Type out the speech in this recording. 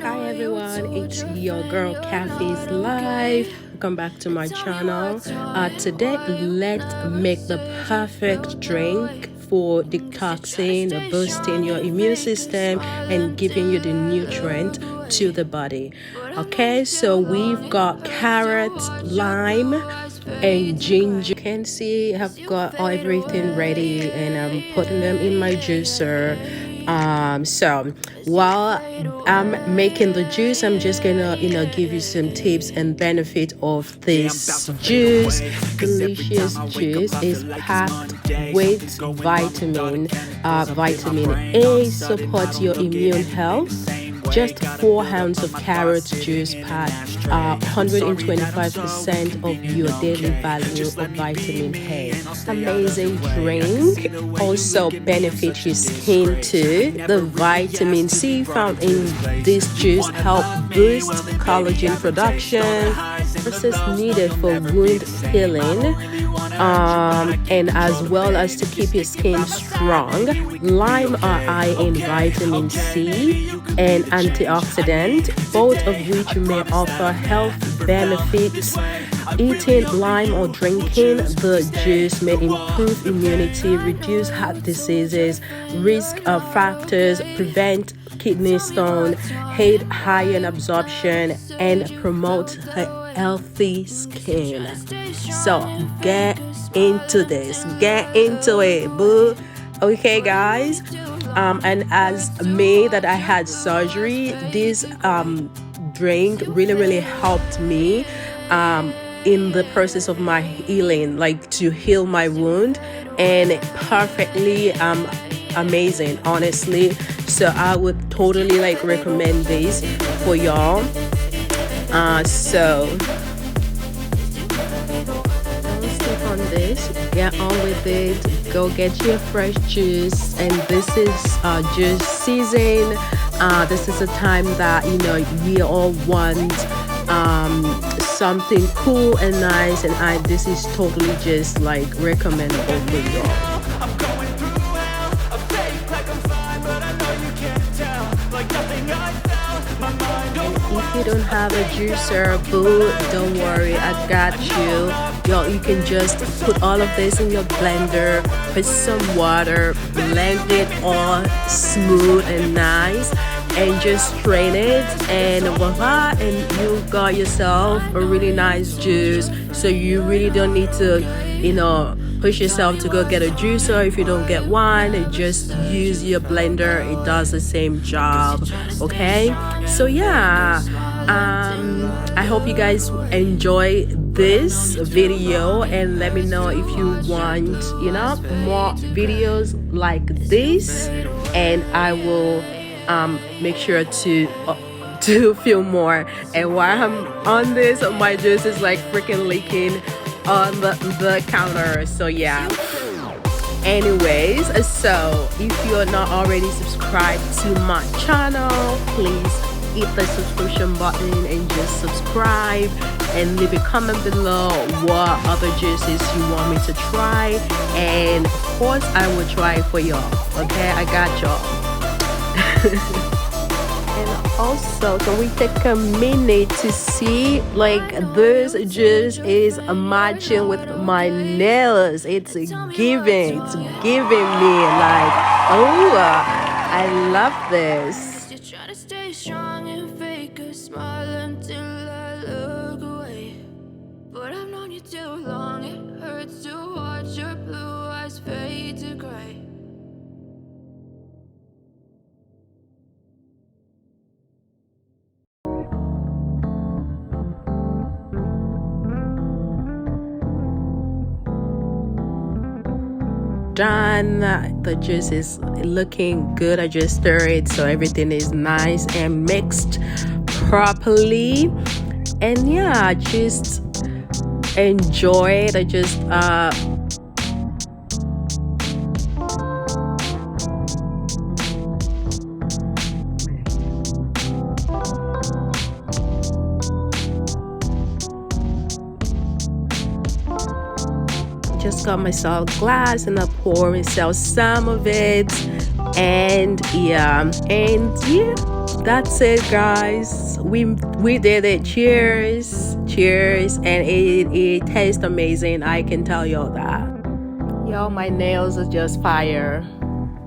Hi everyone, it's your girl Kathy's Live. Welcome back to my channel. Today, let's make the perfect drink for detoxing, boosting your immune system, and giving you the nutrient to the body. Okay, so we've got carrots, lime, and ginger. You can see I've got everything ready, and I'm putting them in my juicer. So while I'm making the juice, I'm just gonna give you some tips and benefit of this juice. Delicious juice is packed with vitamin A, supports your immune health. Just 4 ounces of carrot juice pack 125% of your daily value of vitamin A. Amazing drink. Also benefits your skin too. The vitamin C found in this juice help boost collagen production. This is needed for wound healing. And as well as to keep your skin strong. Lime are high in vitamin C and antioxidant, both of which may offer health benefits. Eating lime or drinking the juice may improve immunity, reduce heart diseases, risk factors, prevent kidney stone, aid iron absorption, and promote a healthy skin. So get into this, get into it, boo. Okay, guys. And as me that I had surgery, this drink really helped me in the process of my healing, like to heal my wound, and perfectly amazing, honestly. So I would totally recommend this for y'all. So don't sleep on this, get on with it, go get your fresh juice. And this is juice season. This is a time that we all want something cool and nice, and this is totally just recommendable for y'all. If you don't have a juicer, boo, don't worry, I got you. Y'all, you can just put all of this in your blender, put some water, blend it all smooth and nice, and just strain it, and voila, and you got yourself a really nice juice. So you really don't need to push yourself to go get a juicer. If you don't get one, just use your blender, it does the same job. Okay, so yeah, I hope you guys enjoy this video, and let me know if you want more videos like this, and I will make sure to film more. And while I'm on this, my juice is freaking leaking on the counter. So yeah, anyways, so if you're not already subscribed to my channel, please hit the subscription button and just subscribe, and leave a comment below what other juices you want me to try, and of course I will try for y'all. Okay, I got y'all. And also, can we take a minute to see this juice is matching with my nails? It's giving me oh, I love this. Just try to stay strong and fake a smile until I look away. But I've known you too long, it hurts to watch your blue eyes fade to gray. Done. The juice is looking good. I just stir it so everything is nice and mixed properly, and yeah, just enjoy it. I just got myself a glass, and I pour myself some of it, and yeah, that's it, guys. We did it. Cheers, and it tastes amazing. I can tell y'all that. Yo, my nails are just fire.